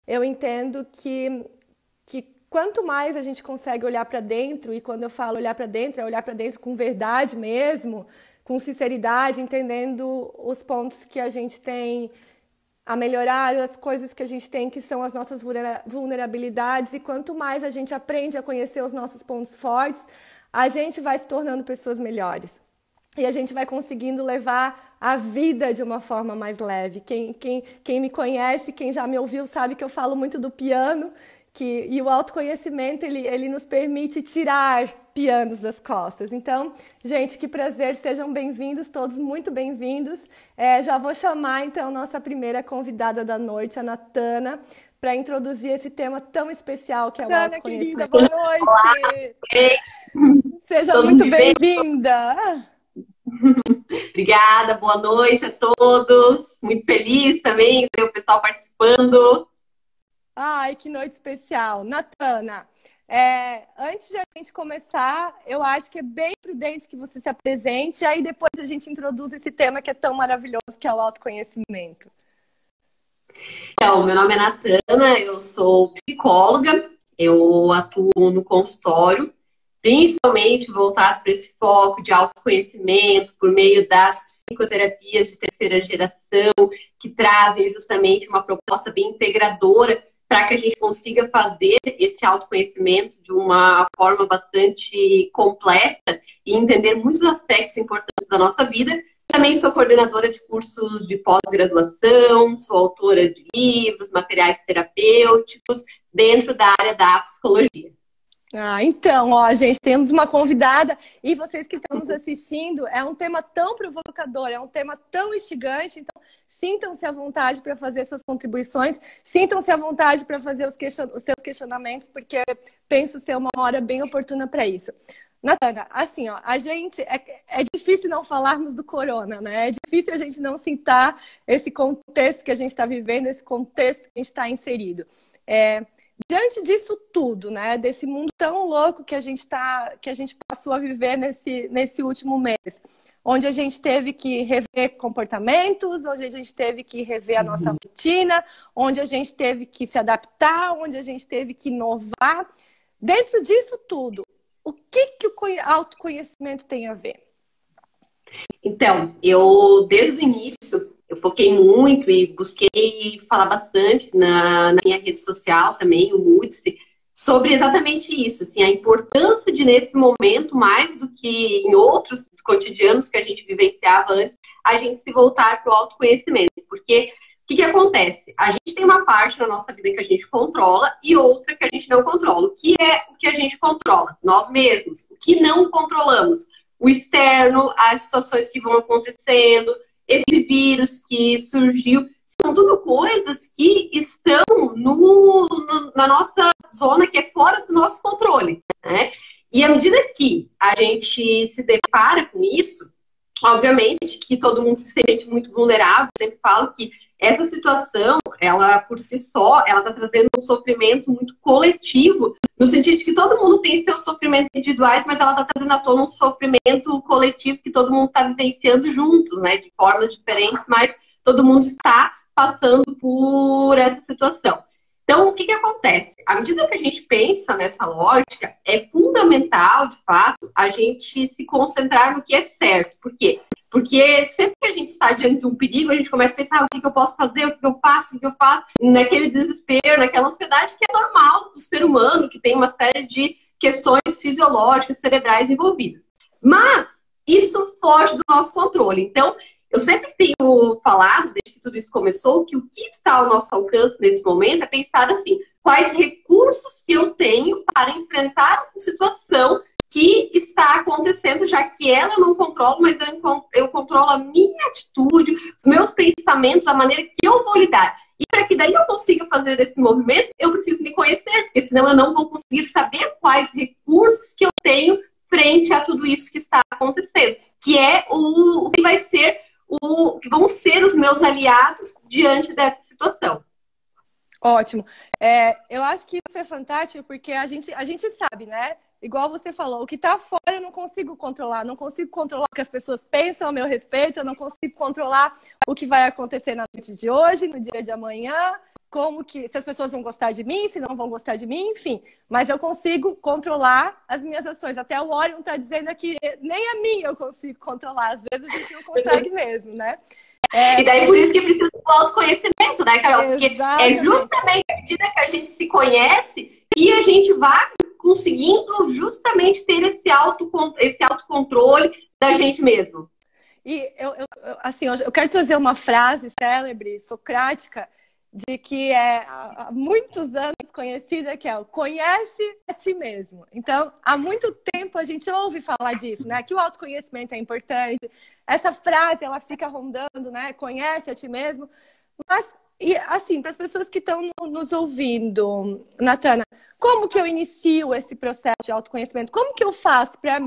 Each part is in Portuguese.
eu entendo que quanto mais a gente consegue olhar para dentro, e quando eu falo olhar para dentro, é olhar para dentro com verdade mesmo, com sinceridade, entendendo os pontos que a gente tem a melhorar, as coisas que a gente tem que são as nossas vulnerabilidades, e quanto mais a gente aprende a conhecer os nossos pontos fortes, a gente vai se tornando pessoas melhores. E a gente vai conseguindo levar a vida de uma forma mais leve. Quem me conhece, quem já me ouviu, sabe que eu falo muito do piano, e o autoconhecimento, ele nos permite tirar pianos das costas. Então, gente, que prazer, sejam bem-vindos, todos muito bem-vindos. Já vou chamar, então, nossa primeira convidada da noite, a Natana, para introduzir esse tema tão especial que é o Natana, querida, autoconhecimento. boa noite! Seja muito bem-vinda! Obrigada, boa noite a todos. Muito feliz também de ter o pessoal participando. Ai, que noite especial. Natana, antes de a gente começar, eu acho que é bem prudente que você se apresente, aí depois a gente introduz esse tema que é tão maravilhoso, que é o autoconhecimento. Então, meu nome é Natana, eu sou psicóloga, eu atuo no consultório, principalmente voltado para esse foco de autoconhecimento por meio das psicoterapias de terceira geração, que trazem justamente uma proposta bem integradora para que a gente consiga fazer esse autoconhecimento de uma forma bastante completa e entender muitos aspectos importantes da nossa vida. Também sou coordenadora de cursos de pós-graduação, sou autora de livros, materiais terapêuticos, dentro da área da psicologia. Então, ó, gente, temos uma convidada e vocês que estão nos assistindo, é um tema tão provocador, é um tema tão instigante, então sintam-se à vontade para fazer suas contribuições, sintam-se à vontade para fazer os seus questionamentos, porque eu penso ser uma hora bem oportuna para isso. Natana, assim, ó, a gente, é difícil não falarmos do corona, né? É difícil a gente não citar esse contexto que a gente está vivendo, esse contexto que a gente está inserido. Diante disso tudo, né, desse mundo tão louco que a gente passou a viver nesse último mês, onde a gente teve que rever comportamentos, onde a gente teve que rever a nossa rotina, onde a gente teve que se adaptar, onde a gente teve que inovar. Dentro disso tudo, o que o autoconhecimento tem a ver? Então, desde o início, eu foquei muito e busquei falar bastante na minha rede social também, o Moodse, sobre exatamente isso, assim, a importância de, nesse momento, mais do que em outros cotidianos que a gente vivenciava antes, a gente se voltar para o autoconhecimento. Porque o que acontece? A gente tem uma parte da nossa vida que a gente controla e outra que a gente não controla. O que é o que a gente controla? Nós mesmos. O que não controlamos? O externo, as situações que vão acontecendo, esse vírus que surgiu, são tudo coisas que estão na nossa zona, que é fora do nosso controle, né? E à medida que a gente se depara com isso, obviamente que todo mundo se sente muito vulnerável. Eu sempre falo que essa situação, ela por si só, ela está trazendo um sofrimento muito coletivo, no sentido de que todo mundo tem seus sofrimentos individuais, mas ela está trazendo à tona um sofrimento coletivo que todo mundo está vivenciando juntos, né? De formas diferentes, mas todo mundo está passando por essa situação. Então, o que acontece? À medida que a gente pensa nessa lógica, é fundamental, de fato, a gente se concentrar no que é certo. Por quê? Porque sempre que a gente está diante de um perigo, a gente começa a pensar o que eu posso fazer, o que eu faço, o que eu faço, naquele desespero, naquela ansiedade que é normal do ser humano, que tem uma série de questões fisiológicas, cerebrais envolvidas. Mas isso foge do nosso controle. Então, eu sempre tenho falado, desde que tudo isso começou, que o que está ao nosso alcance nesse momento é pensar assim, quais recursos que eu tenho para enfrentar essa situação que está acontecendo, já que ela eu não controlo, mas eu controlo a minha atitude, os meus pensamentos, a maneira que eu vou lidar. E para que daí eu consiga fazer esse movimento, eu preciso me conhecer, porque senão eu não vou conseguir saber quais recursos que eu tenho frente a tudo isso que está acontecendo, que é o que vai ser que vão ser os meus aliados diante dessa situação. Ótimo. Eu acho que isso é fantástico porque a gente sabe, né? igual você falou, o que está fora eu não consigo controlar. Não consigo controlar o que as pessoas pensam a meu respeito, eu não consigo controlar o que vai acontecer na noite de hoje, no dia de amanhã, se as pessoas vão gostar de mim, se não vão gostar de mim, enfim. Mas eu consigo controlar as minhas ações. Até o Orion está dizendo aqui, nem a mim eu consigo controlar. Às vezes a gente não consegue mesmo, né? E daí por isso que precisa do autoconhecimento, né, Carol? Porque exatamente. é justamente à medida que a gente se conhece que a gente vai conseguindo justamente ter esse autocontrole da gente mesmo. E assim, eu quero trazer uma frase célebre, socrática, de que é há muitos anos conhecida, que é o conhece a ti mesmo. Então, há muito tempo a gente ouve falar disso, né? Que o autoconhecimento é importante. Essa frase, ela fica rondando, né? Conhece a ti mesmo. Mas, e, assim, para as pessoas que estão nos ouvindo, Natana, como que eu inicio esse processo de autoconhecimento? Como que eu faço para...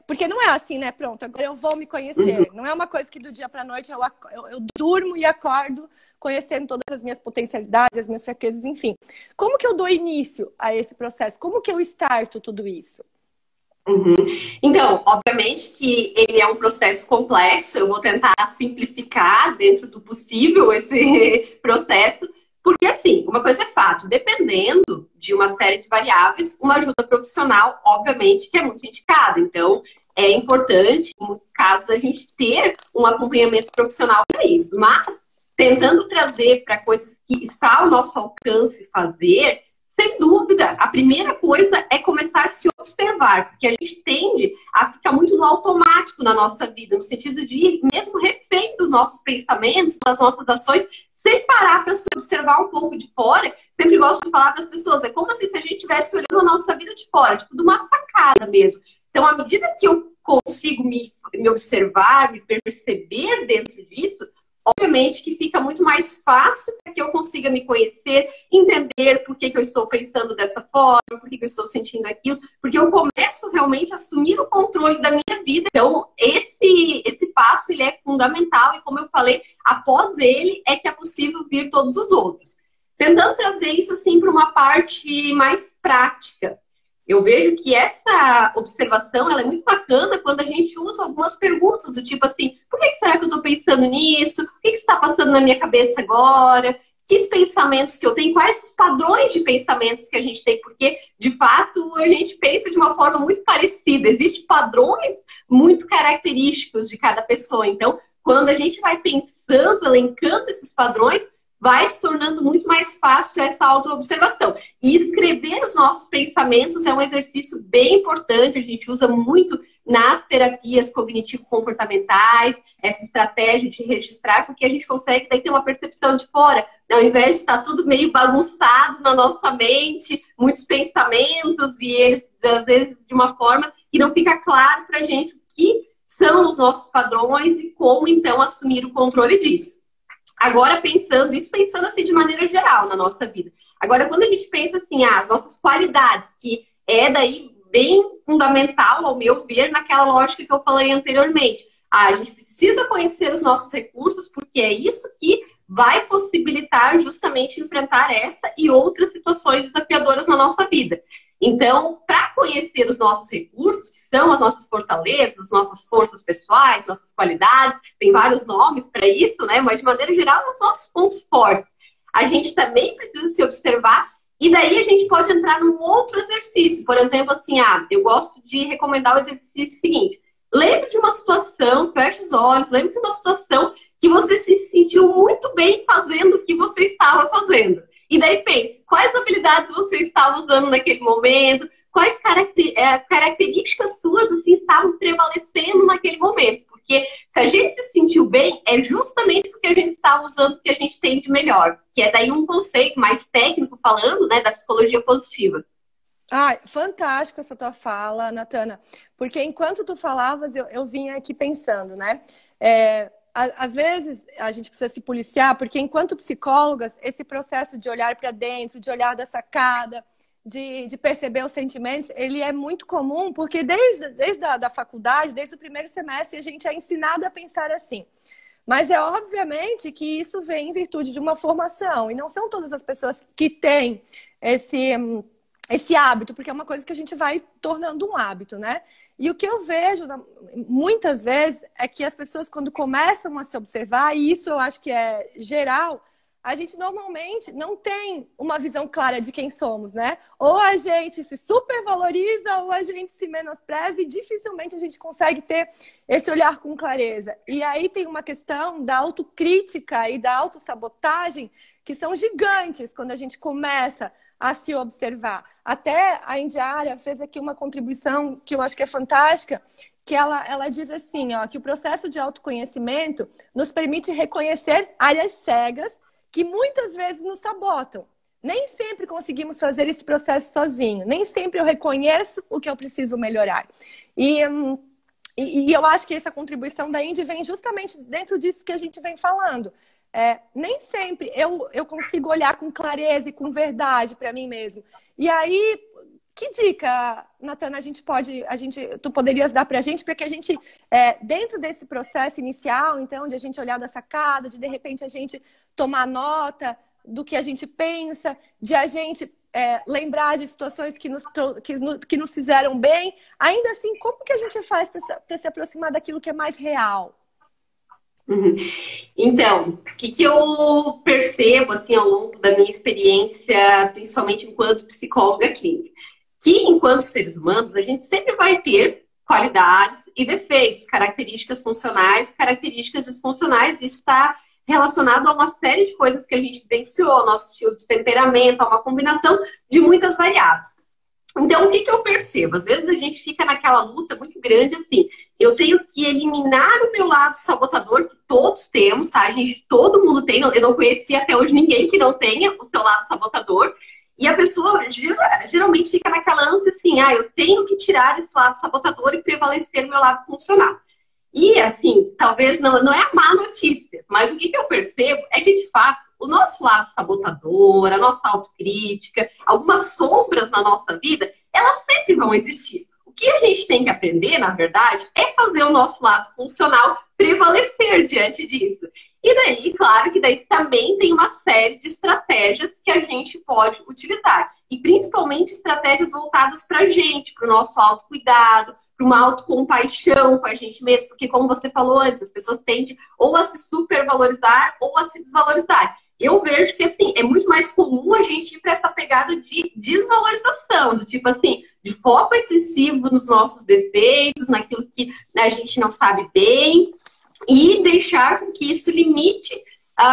porque não é assim, né? Pronto, agora eu vou me conhecer. Não é uma coisa que do dia para a noite eu durmo e acordo conhecendo todas as minhas potencialidades, as minhas fraquezas, enfim. Como que eu dou início a esse processo? Como que eu starto tudo isso? Então, obviamente que ele é um processo complexo, eu vou tentar simplificar dentro do possível esse processo, porque assim, uma coisa é fato, dependendo de uma série de variáveis, uma ajuda profissional, obviamente, que é muito indicada. Então, é importante, em muitos casos, a gente ter um acompanhamento profissional para isso. Mas, tentando trazer para coisas que está ao nosso alcance fazer, sem dúvida, a primeira coisa é começar a se observar, porque a gente tende a ficar muito no automático na nossa vida, no sentido de ir mesmo refém dos nossos pensamentos, das nossas ações, sem parar para se observar um pouco de fora. Sempre gosto de falar para as pessoas, é como assim, se a gente estivesse olhando a nossa vida de fora, tipo, de uma sacada mesmo. Então, à medida que eu consigo me observar, me perceber dentro disso, obviamente que fica muito mais fácil para que eu consiga me conhecer, entender por que eu estou pensando dessa forma, por que eu estou sentindo aquilo, porque eu começo realmente a assumir o controle da minha vida. Então, esse passo ele é fundamental e, como eu falei, após ele é que é possível vir todos os outros. Tentando trazer isso assim para uma parte mais prática. Eu vejo que essa observação ela é muito bacana quando a gente usa algumas perguntas do tipo assim, por que será que eu estou pensando nisso? O que está passando na minha cabeça agora? Que pensamentos que eu tenho? Quais os padrões de pensamentos que a gente tem? Porque, de fato, a gente pensa de uma forma muito parecida. Existem padrões muito característicos de cada pessoa. Então, quando a gente vai pensando, elencando esses padrões, vai se tornando muito mais fácil essa autoobservação. E escrever os nossos pensamentos é um exercício bem importante, a gente usa muito nas terapias cognitivo-comportamentais, essa estratégia de registrar, porque a gente consegue daí ter uma percepção de fora, ao invés de estar tudo meio bagunçado na nossa mente, muitos pensamentos, e eles, às vezes, de uma forma que não fica claro para a gente o que são os nossos padrões e como, então, assumir o controle disso. Agora, pensando assim de maneira geral na nossa vida. Agora, quando a gente pensa assim, as nossas qualidades, que é daí bem fundamental, ao meu ver, naquela lógica que eu falei anteriormente. A gente precisa conhecer os nossos recursos, porque é isso que vai possibilitar justamente enfrentar essa e outras situações desafiadoras na nossa vida. Então, para conhecer os nossos recursos, que são as nossas fortalezas, as nossas forças pessoais, nossas qualidades, tem vários nomes para isso, né? Mas de maneira geral, os nossos pontos fortes. A gente também precisa se observar e daí a gente pode entrar num outro exercício. Por exemplo, assim, eu gosto de recomendar o exercício seguinte. Lembre de uma situação, feche os olhos, lembre de uma situação que você se sentiu muito bem fazendo o que você estava fazendo. E daí pense, quais habilidades você estava usando naquele momento, quais características suas assim, estavam prevalecendo naquele momento. Porque se a gente se sentiu bem, é justamente porque a gente estava usando o que a gente tem de melhor. Que é daí um conceito mais técnico falando, né, da psicologia positiva. Fantástico essa tua fala, Natana. Porque enquanto tu falavas, eu vinha aqui pensando, né? Às vezes a gente precisa se policiar, porque enquanto psicólogas, esse processo de olhar para dentro, de olhar da sacada, de perceber os sentimentos, ele é muito comum, porque desde a faculdade, desde o primeiro semestre, a gente é ensinado a pensar assim. Mas é obviamente que isso vem em virtude de uma formação, e não são todas as pessoas que têm esse hábito, porque é uma coisa que a gente vai tornando um hábito, né? E o que eu vejo muitas vezes é que as pessoas, quando começam a se observar, e isso eu acho que é geral, a gente normalmente não tem uma visão clara de quem somos, né? Ou a gente se supervaloriza, ou a gente se menospreza, e dificilmente a gente consegue ter esse olhar com clareza. E aí tem uma questão da autocrítica e da autossabotagem que são gigantes quando a gente começa a se observar. Até a Indiara fez aqui uma contribuição que eu acho que é fantástica, que ela diz assim, ó, que o processo de autoconhecimento nos permite reconhecer áreas cegas que muitas vezes nos sabotam. Nem sempre conseguimos fazer esse processo sozinho. Nem sempre eu reconheço o que eu preciso melhorar. E eu acho que essa contribuição da Indy vem justamente dentro disso que a gente vem falando. Nem sempre eu consigo olhar com clareza e com verdade para mim mesmo. E aí, que dica, Natana, tu poderias dar para a gente, para que a gente, dentro desse processo inicial, então, de a gente olhar da sacada, de repente a gente tomar nota do que a gente pensa, de a gente lembrar de situações que nos fizeram bem, ainda assim, como que a gente faz para se aproximar daquilo que é mais real? Uhum. Então, o que eu percebo assim ao longo da minha experiência, principalmente enquanto psicóloga clínica, que enquanto seres humanos a gente sempre vai ter qualidades e defeitos, características funcionais, características disfuncionais, e isso está relacionado a uma série de coisas que a gente vivenciou, nosso estilo de temperamento, a uma combinação de muitas variáveis. Então, o que eu percebo? Às vezes a gente fica naquela luta muito grande, assim, eu tenho que eliminar o meu lado sabotador, que todos temos, tá? Todo mundo tem, eu não conheci até hoje ninguém que não tenha o seu lado sabotador, e a pessoa geralmente fica naquela ânsia assim, eu tenho que tirar esse lado sabotador e prevalecer o meu lado funcional. E, assim, talvez não é a má notícia, mas o que eu percebo é que, de fato, o nosso lado sabotador, a nossa autocrítica, algumas sombras na nossa vida, elas sempre vão existir. O que a gente tem que aprender, na verdade, é fazer o nosso lado funcional prevalecer diante disso. E daí, claro que daí também tem uma série de estratégias que a gente pode utilizar. E principalmente estratégias voltadas para a gente, para o nosso autocuidado, para uma autocompaixão com a gente mesmo. Porque, como você falou antes, as pessoas tendem ou a se supervalorizar ou a se desvalorizar. Eu vejo que, assim, é muito mais comum a gente ir para essa pegada de desvalorização, do tipo, assim, de foco excessivo nos nossos defeitos, naquilo que a gente não sabe bem, e deixar com que isso limite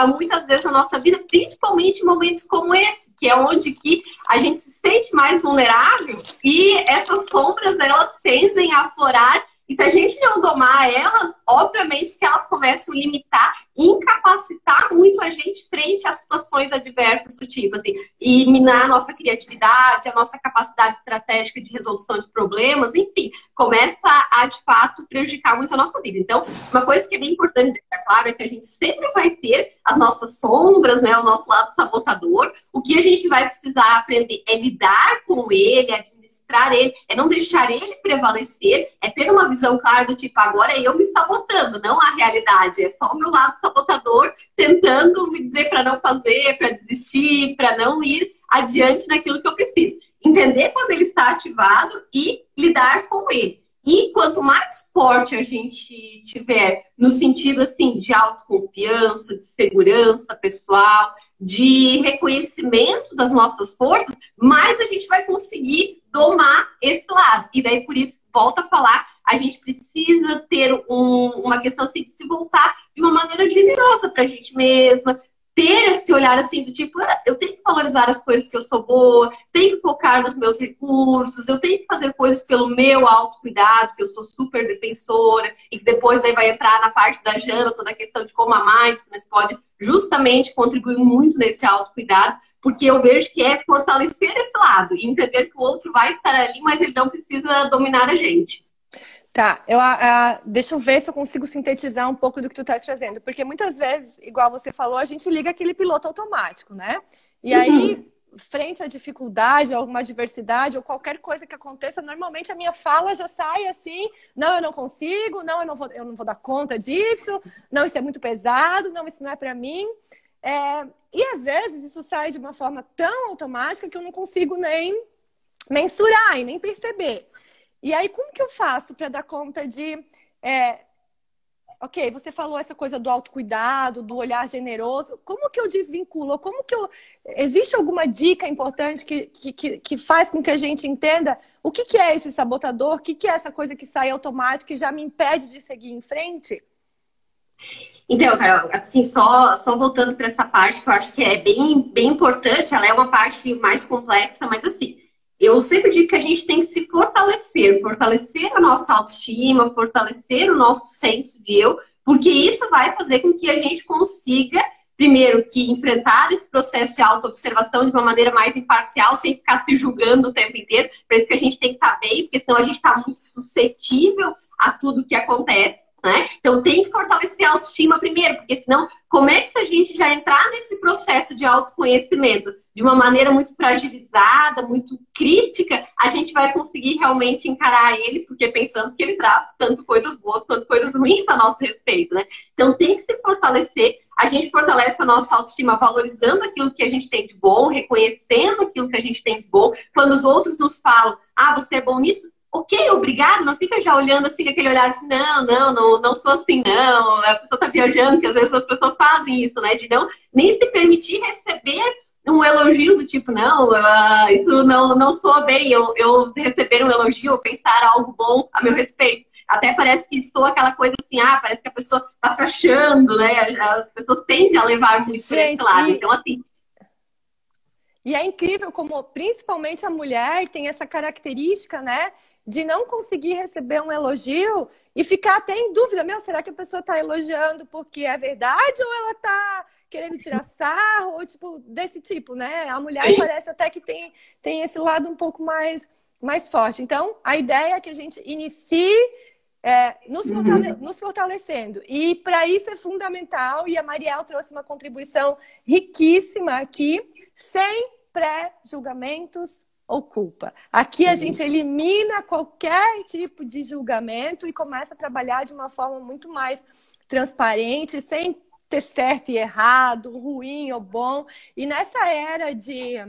muitas vezes a nossa vida, principalmente em momentos como esse, que é onde que a gente se sente mais vulnerável e essas sombras, elas tendem a aflorar. E se a gente não domar elas, obviamente que elas começam a limitar e incapacitar muito a gente frente a situações adversas do tipo, assim, e minar a nossa criatividade, a nossa capacidade estratégica de resolução de problemas, enfim, começa a, de fato, prejudicar muito a nossa vida. Então, uma coisa que é bem importante deixar claro é que a gente sempre vai ter as nossas sombras, né, o nosso lado sabotador. O que a gente vai precisar aprender é lidar com ele, administrar ele, é não deixar ele prevalecer, é ter uma visão clara do tipo, agora é eu me sabotando, não a realidade, é só o meu lado sabotador tentando me dizer para não fazer, para desistir, para não ir adiante naquilo que eu preciso. Entender quando ele está ativado e lidar com ele. E quanto mais forte a gente tiver no sentido assim de autoconfiança, de segurança pessoal, de reconhecimento das nossas forças, mais a gente vai conseguir domar esse lado. E daí, por isso, volta a falar, a gente precisa ter uma questão assim, de se voltar de uma maneira generosa para a gente mesma, ter esse olhar assim do tipo, eu tenho que valorizar as coisas que eu sou boa, tenho que focar nos meus recursos, eu tenho que fazer coisas pelo meu autocuidado, que eu sou super defensora, e que depois aí vai entrar na parte da Jana, toda a questão de como a mindfulness pode justamente contribuir muito nesse autocuidado, porque eu vejo que é fortalecer esse lado e entender que o outro vai estar ali, mas ele não precisa dominar a gente. Tá, deixa eu ver se eu consigo sintetizar um pouco do que tu estás trazendo. Porque muitas vezes, igual você falou, a gente liga aquele piloto automático, né? E aí, frente à dificuldade, a alguma adversidade, ou qualquer coisa que aconteça, normalmente a minha fala já sai assim, não, eu não consigo, não, eu não vou dar conta disso, não, isso é muito pesado, não, isso não é para mim. E às vezes isso sai de uma forma tão automática que eu não consigo nem mensurar e nem perceber. E aí, como que eu faço para dar conta de... ok, você falou essa coisa do autocuidado, do olhar generoso. Como que eu desvinculo? Como que eu... Existe alguma dica importante que faz com que a gente entenda o que é esse sabotador? O que é essa coisa que sai automática e já me impede de seguir em frente? Então, Carol, assim, só voltando para essa parte que eu acho que é bem importante, ela é uma parte mais complexa, mas assim, eu sempre digo que a gente tem que se fortalecer a nossa autoestima, fortalecer o nosso senso de eu, porque isso vai fazer com que a gente consiga, primeiro, que enfrentar esse processo de autoobservação de uma maneira mais imparcial, sem ficar se julgando o tempo inteiro. Por isso que a gente tem que estar bem, porque senão a gente está muito suscetível a tudo que acontece. Né? Então tem que fortalecer a autoestima primeiro, porque senão, como é que se a gente já entrar nesse processo de autoconhecimento de uma maneira muito fragilizada, muito crítica, a gente vai conseguir realmente encarar ele, porque pensamos que ele traz tanto coisas boas quanto coisas ruins a nosso respeito, né? Então tem que se fortalecer, a gente fortalece a nossa autoestima valorizando aquilo que a gente tem de bom, reconhecendo aquilo que a gente tem de bom, quando os outros nos falam, você é bom nisso? Ok, obrigado, não fica já olhando assim com aquele olhar assim, não sou assim, não, a pessoa tá viajando, que às vezes as pessoas fazem isso, né, de nem se permitir receber um elogio do tipo, isso não soa bem, eu receber um elogio ou pensar algo bom a meu respeito. Até parece que soa aquela coisa assim, parece que a pessoa tá se achando, né, as pessoas tendem a levar muito por esse lado, então assim... E é incrível como, principalmente a mulher, tem essa característica, né, de não conseguir receber um elogio e ficar até em dúvida, será que a pessoa está elogiando porque é verdade ou ela está querendo tirar sarro, ou tipo, desse tipo, né? A mulher parece até que tem esse lado um pouco mais forte. Então, a ideia é que a gente inicie nos fortalecendo. E para isso é fundamental, e a Mariel trouxe uma contribuição riquíssima aqui, sem pré-julgamentos ou culpa. Aqui a gente elimina qualquer tipo de julgamento e começa a trabalhar de uma forma muito mais transparente, sem ter certo e errado, ruim ou bom. E nessa era de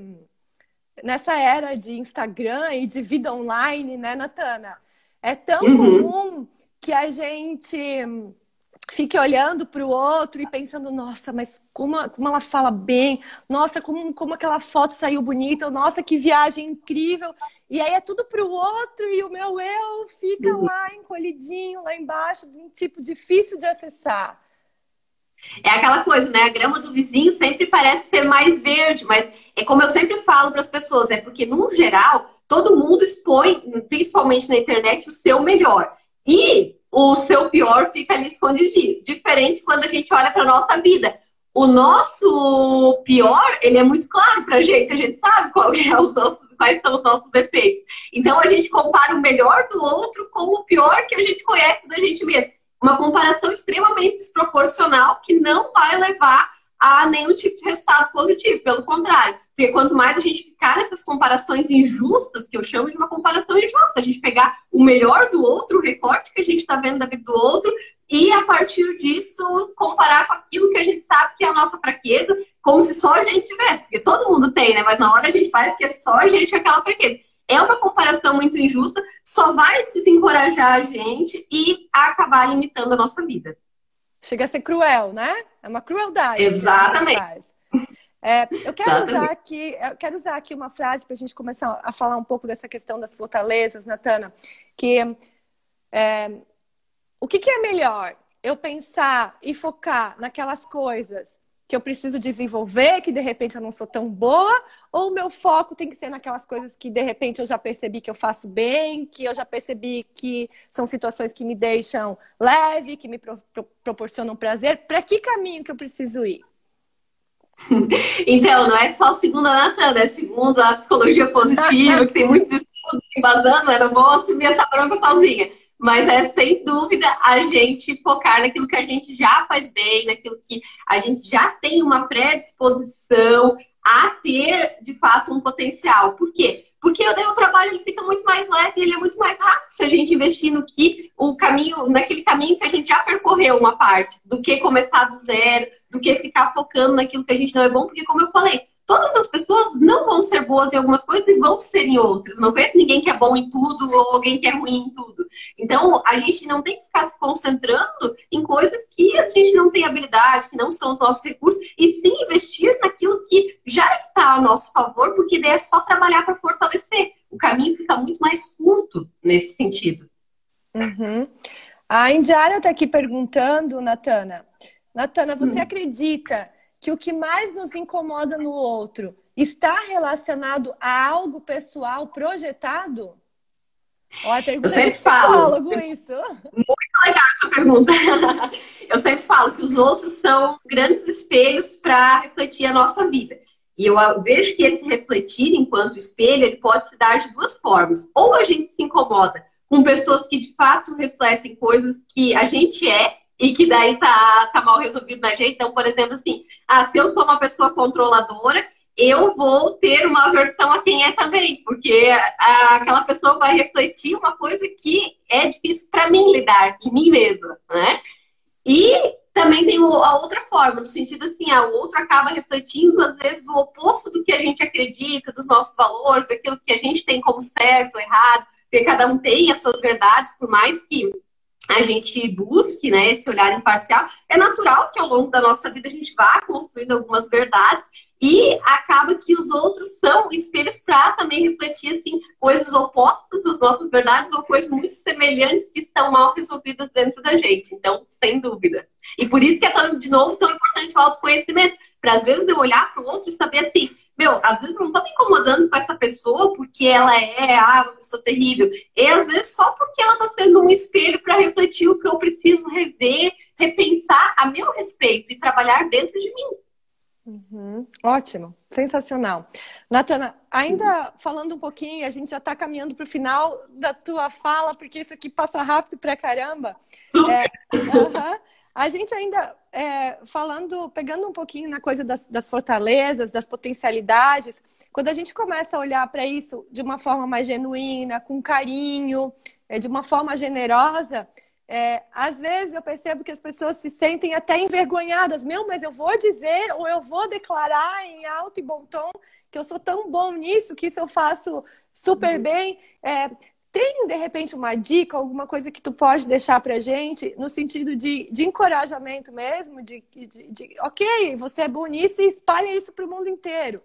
Instagram e de vida online, né, Natana? É tão comum que a gente fique olhando para o outro e pensando, nossa, mas como ela fala bem, nossa, como aquela foto saiu bonita, nossa, que viagem incrível. E aí é tudo para o outro e o meu eu fica lá encolhidinho, lá embaixo, de um tipo difícil de acessar. É aquela coisa, né? A grama do vizinho sempre parece ser mais verde, mas é como eu sempre falo para as pessoas, é porque, no geral, todo mundo expõe, principalmente na internet, o seu melhor. E o seu pior fica ali escondidinho. Diferente quando a gente olha para nossa vida. O nosso pior, ele é muito claro pra gente. A gente sabe quais são os nossos defeitos. Então, a gente compara o melhor do outro com o pior que a gente conhece da gente mesmo. Uma comparação extremamente desproporcional que não vai levar a nenhum tipo de resultado positivo. Pelo contrário. Porque quanto mais a gente ficar nessas comparações injustas, que eu chamo de uma comparação injusta, a gente pegar o melhor do outro, o recorte que a gente está vendo da vida do outro, e a partir disso comparar com aquilo que a gente sabe que é a nossa fraqueza, como se só a gente tivesse. Porque todo mundo tem, né? Mas na hora a gente faz que é só a gente com aquela fraqueza. É uma comparação muito injusta, só vai desencorajar a gente e acabar limitando a nossa vida. Chega a ser cruel, né? É uma crueldade. Exatamente. Eu quero usar aqui uma frase para a gente começar a falar um pouco dessa questão das fortalezas, Natana. O que é melhor? Eu pensar e focar naquelas coisas que eu preciso desenvolver, que de repente eu não sou tão boa, ou o meu foco tem que ser naquelas coisas que de repente eu já percebi que eu faço bem, que eu já percebi que são situações que me deixam leve, que me proporcionam prazer? Para que caminho que eu preciso ir? Então, não é só segundo a Natana, é segundo a psicologia positiva, que tem muitos estudos embasando, eu não vou assumir essa bronca sozinha. Mas é, sem dúvida, a gente focar naquilo que a gente já faz bem, naquilo que a gente já tem uma predisposição a ter, de fato, um potencial. Por quê? Porque o trabalho ele fica muito mais leve, ele é muito mais rápido se a gente investir naquele caminho que a gente já percorreu uma parte, do que começar do zero, do que ficar focando naquilo que a gente não é bom, porque, como eu falei, todas as pessoas não vão ser boas em algumas coisas e vão ser em outras. Não conheço ninguém que é bom em tudo ou alguém que é ruim em tudo. Então, a gente não tem que ficar se concentrando em coisas que a gente não tem habilidade, que não são os nossos recursos, e sim investir naquilo que já está a nosso favor, porque daí é só trabalhar para fortalecer. O caminho fica muito mais curto nesse sentido. Uhum. A Indiara está aqui perguntando, Natana. Natana, você acredita que o que mais nos incomoda no outro está relacionado a algo pessoal projetado? Olha, pergunta eu sempre de psicólogo, isso. Muito legal essa pergunta. Eu sempre falo que os outros são grandes espelhos para refletir a nossa vida. E eu vejo que esse refletir enquanto espelho, ele pode se dar de duas formas. Ou a gente se incomoda com pessoas que de fato refletem coisas que a gente é e que daí tá mal resolvido na gente. Então, por exemplo, assim, se eu sou uma pessoa controladora, eu vou ter uma aversão a quem é também, porque aquela pessoa vai refletir uma coisa que é difícil para mim lidar, em mim mesma, né? E também tem a outra forma, no sentido assim, o outro acaba refletindo, às vezes, o oposto do que a gente acredita, dos nossos valores, daquilo que a gente tem como certo ou errado, porque cada um tem as suas verdades, por mais que a gente busque, né, esse olhar imparcial, é natural que ao longo da nossa vida a gente vá construindo algumas verdades e acaba que os outros são espelhos para também refletir assim, coisas opostas das nossas verdades ou coisas muito semelhantes que estão mal resolvidas dentro da gente. Então, sem dúvida. E por isso que é, de novo, tão importante o autoconhecimento. Para, às vezes, eu olhar para o outro e saber assim, às vezes eu não estou me incomodando com essa pessoa porque ela é uma pessoa terrível. E às vezes só porque ela está sendo um espelho para refletir o que eu preciso rever, repensar a meu respeito e trabalhar dentro de mim. Uhum. Ótimo, sensacional. Natana, ainda falando um pouquinho, a gente já está caminhando para o final da tua fala, porque isso aqui passa rápido pra caramba. A gente ainda pegando um pouquinho na coisa das fortalezas, das potencialidades, quando a gente começa a olhar para isso de uma forma mais genuína, com carinho, de uma forma generosa, às vezes eu percebo que as pessoas se sentem até envergonhadas. Mas eu vou dizer ou eu vou declarar em alto e bom tom que eu sou tão bom nisso, que isso eu faço super bem. Tem, de repente, uma dica, alguma coisa que tu pode deixar pra gente, no sentido de encorajamento mesmo, ok, você é bom nisso e espalha isso pro mundo inteiro.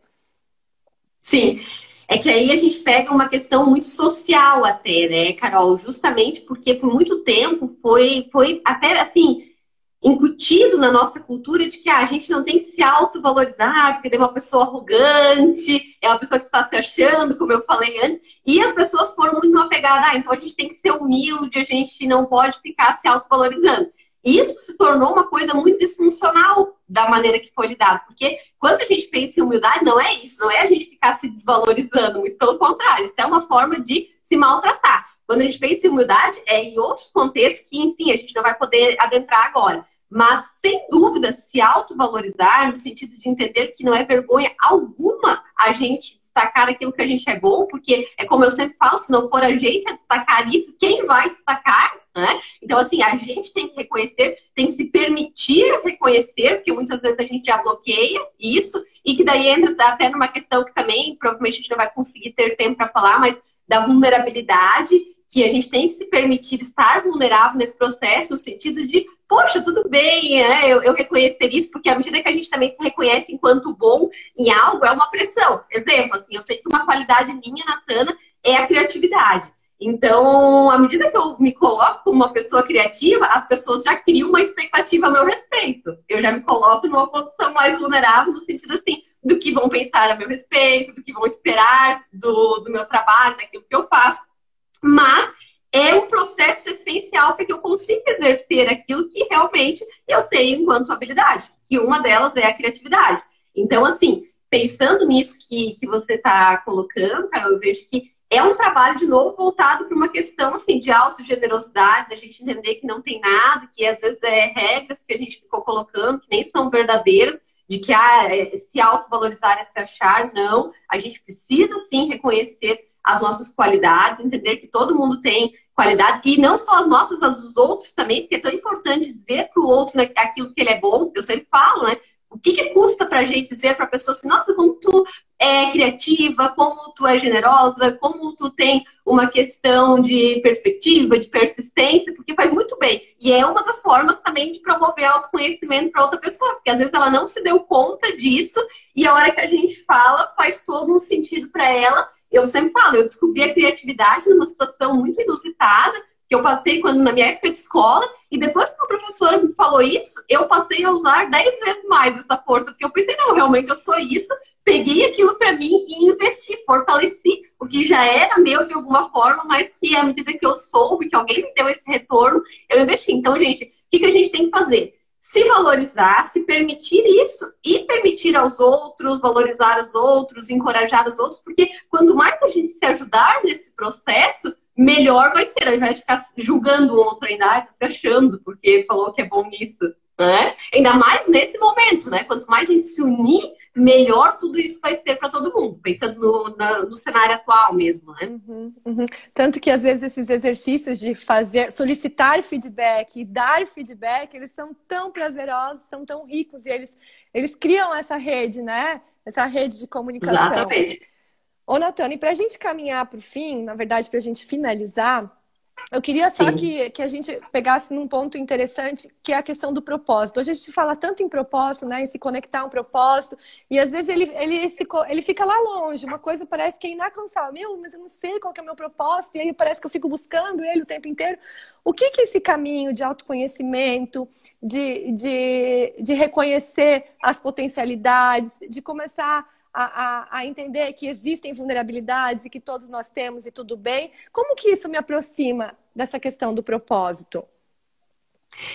Sim. É que aí a gente pega uma questão muito social até, né, Carol? Justamente porque por muito tempo foi até, assim, incutido na nossa cultura de que a gente não tem que se autovalorizar, porque é uma pessoa arrogante, é uma pessoa que está se achando, como eu falei antes, e as pessoas foram muito apegadas, então a gente tem que ser humilde, a gente não pode ficar se autovalorizando. Isso se tornou uma coisa muito disfuncional da maneira que foi lidado, porque quando a gente pensa em humildade, não é isso, não é a gente ficar se desvalorizando, muito pelo contrário, isso é uma forma de se maltratar. Quando a gente pensa em humildade, é em outros contextos que, enfim, a gente não vai poder adentrar agora. Mas, sem dúvida, se autovalorizar, no sentido de entender que não é vergonha alguma a gente destacar aquilo que a gente é bom, porque é como eu sempre falo, se não for a gente a destacar isso, quem vai destacar? Né? Então, assim, a gente tem que reconhecer, tem que se permitir reconhecer, porque muitas vezes a gente já bloqueia isso, e que daí entra até numa questão que também, provavelmente a gente não vai conseguir ter tempo para falar, mas da vulnerabilidade, que a gente tem que se permitir estar vulnerável nesse processo, no sentido de, poxa, tudo bem, né? eu reconhecer isso, porque à medida que a gente também se reconhece enquanto bom em algo, é uma pressão. Exemplo, assim, eu sei que uma qualidade minha, Natana, é a criatividade. Então, à medida que eu me coloco como uma pessoa criativa, as pessoas já criam uma expectativa a meu respeito. Eu já me coloco numa posição mais vulnerável, no sentido assim, do que vão pensar a meu respeito, do que vão esperar do meu trabalho, daquilo que eu faço. Mas é um processo essencial para que eu consiga exercer aquilo que realmente eu tenho enquanto habilidade, que uma delas é a criatividade. Então, assim, pensando nisso que você está colocando, Carol, eu vejo que é um trabalho, de novo, voltado para uma questão assim, de autogenerosidade, da gente entender que não tem nada, que às vezes é regras que a gente ficou colocando, que nem são verdadeiras, de que se autovalorizar é se achar, não. A gente precisa, sim, reconhecer as nossas qualidades, entender que todo mundo tem qualidade, e não só as nossas, as dos outros também, porque é tão importante dizer para o outro aquilo que ele é bom. Eu sempre falo, né? O que custa pra gente dizer pra pessoa assim, nossa, como tu é criativa, como tu é generosa, como tu tem uma questão de perspectiva, de persistência, porque faz muito bem. E é uma das formas também de promover autoconhecimento para outra pessoa, porque às vezes ela não se deu conta disso e a hora que a gente fala faz todo um sentido para ela. Eu sempre falo, eu descobri a criatividade numa situação muito inusitada, que eu passei quando na minha época de escola, e depois que a professora me falou isso, eu passei a usar 10 vezes mais essa força, porque eu pensei, não, realmente eu sou isso, peguei aquilo para mim e investi, fortaleci o que já era meu de alguma forma, mas que à medida que eu soube, que alguém me deu esse retorno, eu investi. Então, gente, o que a gente tem que fazer? Se valorizar, se permitir isso e permitir aos outros, valorizar os outros, encorajar os outros, porque quanto mais a gente se ajudar nesse processo, melhor vai ser, ao invés de ficar julgando o outro ainda, se achando, porque falou que é bom nisso, né? Ainda mais nesse momento, né? Quanto mais a gente se unir, melhor tudo isso vai ser para todo mundo, pensando no cenário atual mesmo, né? Tanto que às vezes esses exercícios de fazer, solicitar feedback e dar feedback, eles são tão prazerosos, são tão ricos e eles criam essa rede, né? Essa rede de comunicação. Exatamente. Ô, Natana, e para a gente caminhar para o fim, na verdade, para a gente finalizar, eu queria só que a gente pegasse num ponto interessante, que é a questão do propósito. Hoje a gente fala tanto em propósito, né, em se conectar a um propósito, e às vezes ele fica lá longe, uma coisa parece que é inalcançável. Mas eu não sei qual que é o meu propósito, e aí parece que eu fico buscando ele o tempo inteiro. O que é esse caminho de autoconhecimento, de reconhecer as potencialidades, de começar a entender que existem vulnerabilidades e que todos nós temos e tudo bem. Como que isso me aproxima dessa questão do propósito?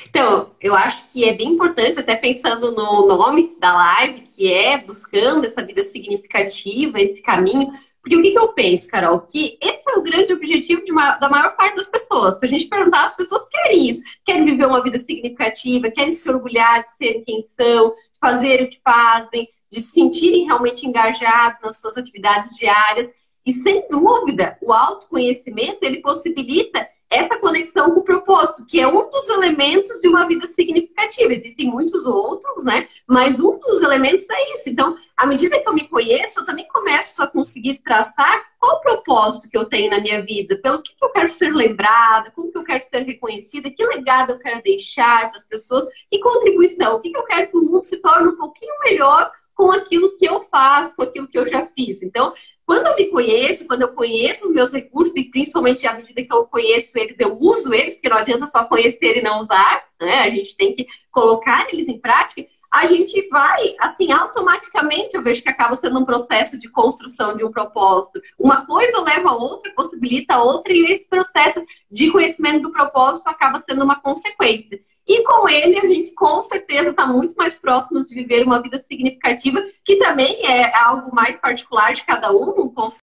Então, eu acho que é bem importante, até pensando no nome da live, que é buscando essa vida significativa, esse caminho. Porque o que eu penso, Carol? Que esse é o grande objetivo da maior parte das pessoas. Se a gente perguntar, as pessoas querem isso. Querem viver uma vida significativa, querem se orgulhar de serem quem são, de fazer o que fazem, de se sentirem realmente engajados nas suas atividades diárias. E, sem dúvida, o autoconhecimento, ele possibilita essa conexão com o propósito, que é um dos elementos de uma vida significativa. Existem muitos outros, né? Mas um dos elementos é isso. Então, à medida que eu me conheço, eu também começo a conseguir traçar qual o propósito que eu tenho na minha vida, pelo que eu quero ser lembrada, como que eu quero ser reconhecida, que legado eu quero deixar para as pessoas, e contribuição, o que eu quero que o mundo se torne um pouquinho melhor com aquilo que eu faço, com aquilo que eu já fiz. Então, quando eu me conheço, quando eu conheço os meus recursos, e principalmente à medida que eu conheço eles, eu uso eles, porque não adianta só conhecer e não usar, né? A gente tem que colocar eles em prática, a gente vai, assim, automaticamente, eu vejo que acaba sendo um processo de construção de um propósito. Uma coisa leva a outra, possibilita a outra, e esse processo de conhecimento do propósito acaba sendo uma consequência. E com ele, a gente com certeza está muito mais próximo de viver uma vida significativa, que também é algo mais particular de cada um. Um conceito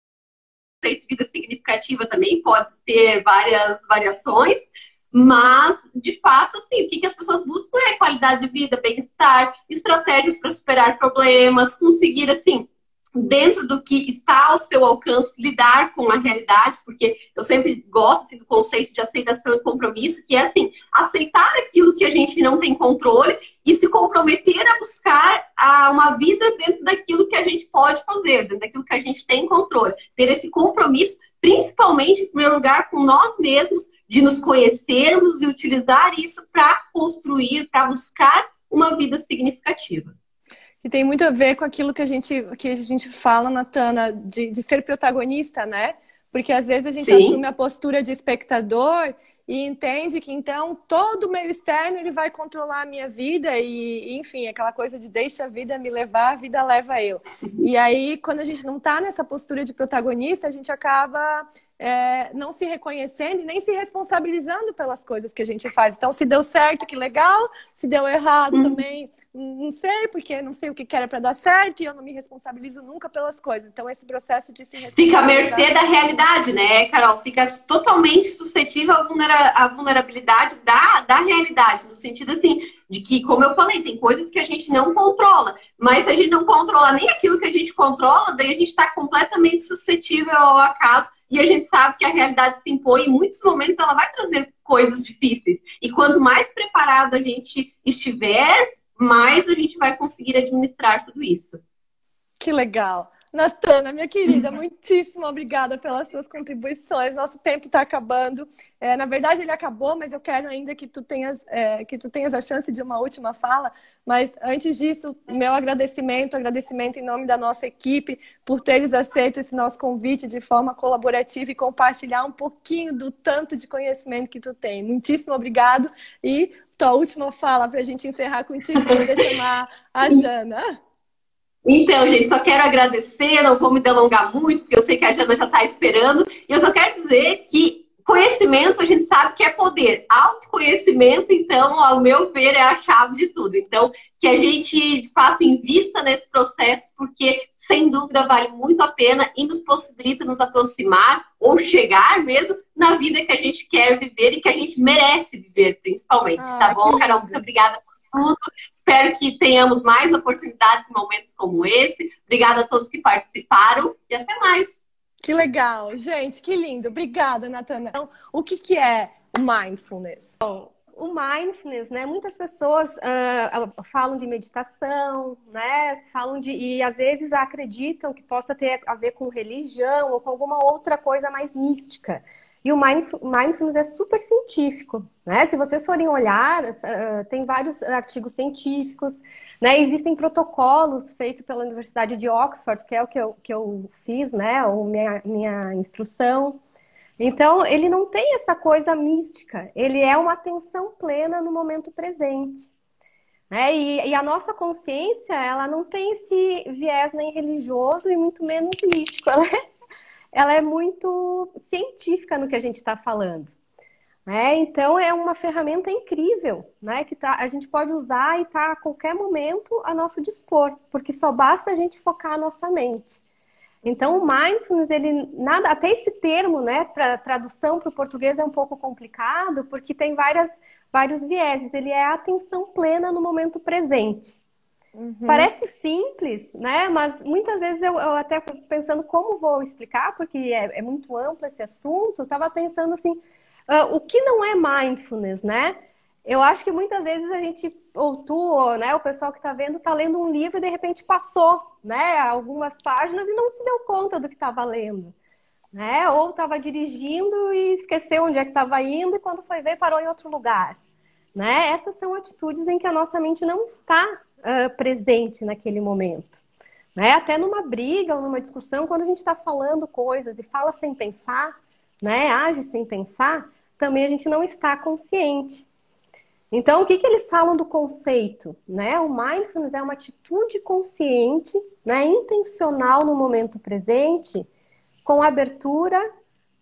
de vida significativa também pode ter várias variações, mas, de fato, assim, o que as pessoas buscam é qualidade de vida, bem-estar, estratégias para superar problemas, conseguir, assim, dentro do que está ao seu alcance, lidar com a realidade, porque eu sempre gosto assim, do conceito de aceitação e compromisso, que é assim, aceitar aquilo que a gente não tem controle e se comprometer a buscar uma vida dentro daquilo que a gente pode fazer, dentro daquilo que a gente tem controle. Ter esse compromisso, principalmente, em primeiro lugar, com nós mesmos, de nos conhecermos e utilizar isso para construir, para buscar uma vida significativa. E tem muito a ver com aquilo que a gente fala, Natana, de ser protagonista, né? Porque às vezes a gente assume a postura de espectador e entende que então todo o meio externo ele vai controlar a minha vida e, enfim, aquela coisa de deixa a vida me levar, a vida leva eu. E aí, quando a gente não está nessa postura de protagonista, a gente acaba não se reconhecendo e nem se responsabilizando pelas coisas que a gente faz. Então, se deu certo, que legal. Se deu errado também, não sei, porque não sei o que era para dar certo e eu não me responsabilizo nunca pelas coisas. Então, esse processo de se responsabilizar... Fica à mercê da realidade, né, Carol? Fica totalmente suscetível à vulnerabilidade da realidade, no sentido, assim, de que, como eu falei, tem coisas que a gente não controla, mas se a gente não controla nem aquilo que a gente controla, daí a gente está completamente suscetível ao acaso e a gente sabe que a realidade se impõe e em muitos momentos ela vai trazer coisas difíceis. E quanto mais preparado a gente estiver, mais a gente vai conseguir administrar tudo isso. Que legal! Natana, minha querida, muitíssimo obrigada pelas suas contribuições. Nosso tempo está acabando. Na verdade, ele acabou, mas eu quero ainda que tu tenhas a chance de uma última fala. Mas antes disso, meu agradecimento em nome da nossa equipe por teres aceito esse nosso convite de forma colaborativa e compartilhar um pouquinho do tanto de conhecimento que tu tem. Muitíssimo obrigado. E tua última fala para a gente encerrar contigo, que eu ia chamar a Jana. Então, gente, só quero agradecer, não vou me delongar muito, porque eu sei que a Jana já está esperando. E eu só quero dizer que conhecimento, a gente sabe que é poder. Autoconhecimento, então, ao meu ver, é a chave de tudo. Então, que a gente, de fato, invista nesse processo, porque, sem dúvida, vale muito a pena e nos possibilita nos aproximar ou chegar mesmo na vida que a gente quer viver e que a gente merece viver, principalmente. Tá bom, Carol? Muito obrigada por tudo. Espero que tenhamos mais oportunidades em momentos como esse. Obrigada a todos que participaram e até mais. Que legal, gente, que lindo. Obrigada, Natana. Então, o que é o mindfulness? Bom, o mindfulness, né? Muitas pessoas falam de meditação, né? E às vezes acreditam que possa ter a ver com religião ou com alguma outra coisa mais mística. E o mindfulness é super científico, né? Se vocês forem olhar, tem vários artigos científicos, né? Existem protocolos feitos pela Universidade de Oxford, que é o que eu fiz, né? Ou minha instrução. Então, ele não tem essa coisa mística. Ele é uma atenção plena no momento presente. Né? E a nossa consciência, ela não tem esse viés nem religioso e muito menos místico. Ela é muito científica no que a gente está falando. Né? Então, é uma ferramenta incrível, né? Que a gente pode usar e está a qualquer momento a nosso dispor, porque só basta a gente focar a nossa mente. Então, o mindfulness, até esse termo, né, para tradução para o português é um pouco complicado, porque tem vários vieses. Ele é a atenção plena no momento presente. Uhum. Parece simples, né? Mas muitas vezes eu até pensando como vou explicar, porque é muito amplo esse assunto, eu estava pensando assim, o que não é mindfulness, né? Eu acho que muitas vezes a gente, ou tu, ou, né, o pessoal que está vendo, está lendo um livro e de repente passou, né, algumas páginas e não se deu conta do que estava lendo. Né? Ou estava dirigindo e esqueceu onde é que estava indo e quando foi ver parou em outro lugar. Né? Essas são atitudes em que a nossa mente não está presente naquele momento. Né? Até numa briga ou numa discussão, quando a gente está falando coisas e fala sem pensar, né? Age sem pensar, também a gente não está consciente. Então, o que eles falam do conceito? Né? O mindfulness é uma atitude consciente, né? Intencional no momento presente, com abertura,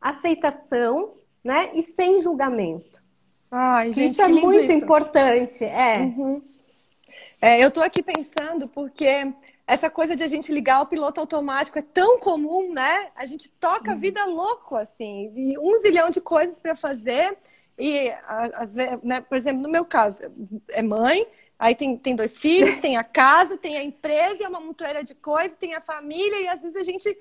aceitação, né? E sem julgamento. Ai, gente, isso é muito importante. Uhum. Eu tô aqui pensando porque essa coisa de a gente ligar o piloto automático é tão comum, né? A gente toca a vida louco, assim, e 1 zilhão de coisas para fazer. E, né, por exemplo, no meu caso, é mãe, aí tem 2 filhos, tem a casa, tem a empresa, é uma montoeira de coisas, tem a família, e às vezes a gente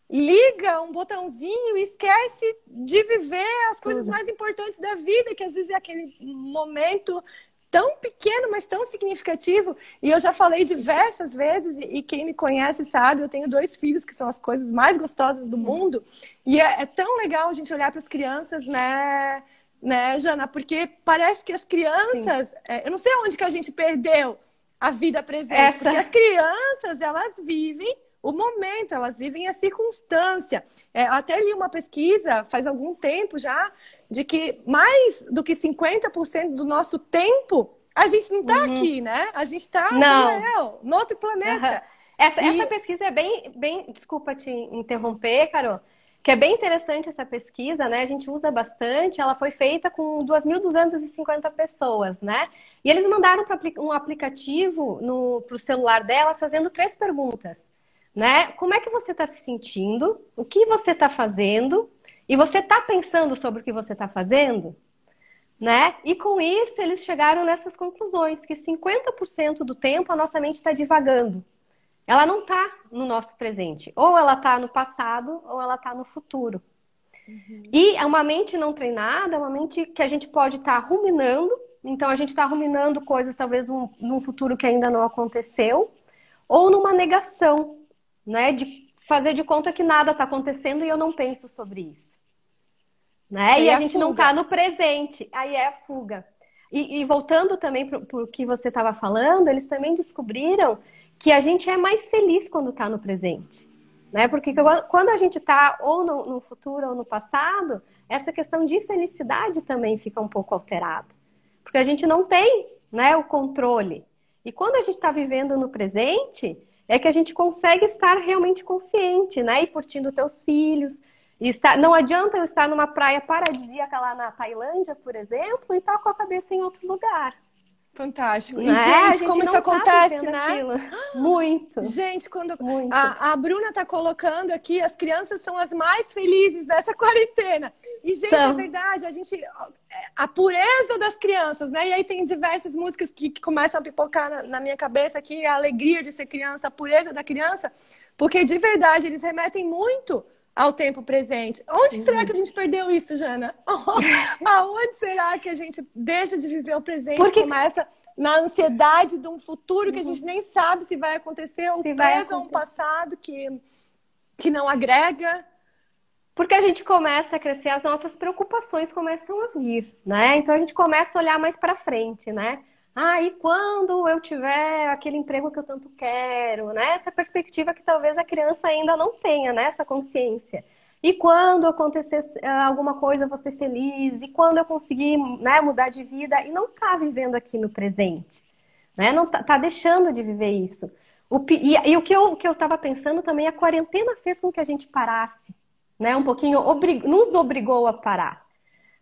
liga um botãozinho e esquece de viver as coisas mais importantes da vida, que às vezes é aquele momento tão pequeno, mas tão significativo. E eu já falei diversas vezes, e quem me conhece sabe, eu tenho 2 filhos, que são as coisas mais gostosas do mundo. E é tão legal a gente olhar para as crianças, né, Jana? Porque parece que as crianças... eu não sei onde que a gente perdeu a vida presente, porque as crianças, elas vivem o momento, elas vivem a circunstância. Até li uma pesquisa, faz algum tempo já, de que mais do que 50% do nosso tempo, a gente não está aqui, né? A gente está no outro planeta. Essa pesquisa é bem... Desculpa te interromper, Carol, que é bem interessante essa pesquisa, né? A gente usa bastante, ela foi feita com 2.250 pessoas, né? E eles mandaram um aplicativo para o celular delas fazendo 3 perguntas. Né? Como é que você está se sentindo? O que você está fazendo? E você está pensando sobre o que você está fazendo? Né? E com isso eles chegaram nessas conclusões, que 50% do tempo a nossa mente está divagando. Ela não está no nosso presente. Ou ela está no passado, ou ela está no futuro. Uhum. E é uma mente não treinada, é uma mente que a gente pode estar ruminando. Então a gente está ruminando coisas talvez num futuro que ainda não aconteceu. Ou numa negação. Né, de fazer de conta que nada está acontecendo e eu não penso sobre isso. Né? E a gente não está no presente. Aí é a fuga. E voltando também para o que você estava falando, eles também descobriram que a gente é mais feliz quando está no presente. Né? Porque quando a gente está ou no futuro ou no passado, essa questão de felicidade também fica um pouco alterada. Porque a gente não tem, né, o controle. E quando a gente está vivendo no presente, é que a gente consegue estar realmente consciente, né? E curtindo teus filhos. Não adianta eu estar numa praia paradisíaca lá na Tailândia, por exemplo, e estar com a cabeça em outro lugar. Fantástico. E, gente, como isso acontece, né? Aquilo. Muito. Gente, quando muito. A Bruna está colocando aqui, as crianças são as mais felizes dessa quarentena. E, gente, é verdade, a pureza das crianças, né? E aí tem diversas músicas que começam a pipocar na minha cabeça aqui, a alegria de ser criança, a pureza da criança, porque de verdade eles remetem muito ao tempo presente. Onde será que a gente perdeu isso, Jana? Aonde será que a gente deixa de viver o presente, começa na ansiedade de um futuro que a gente nem sabe se vai acontecer, ou preso a um passado que não agrega? Porque a gente começa a crescer, as nossas preocupações começam a vir, né? Então a gente começa a olhar mais para frente, né? E quando eu tiver aquele emprego que eu tanto quero, né? Essa perspectiva que talvez a criança ainda não tenha, né? Essa consciência. E quando acontecer alguma coisa, eu vou ser feliz. E quando eu conseguir, né, mudar de vida. E não tá vivendo aqui no presente. Né? Não tá deixando de viver isso. O que eu tava pensando também, a quarentena fez com que a gente parasse. Né? Um pouquinho, nos obrigou a parar.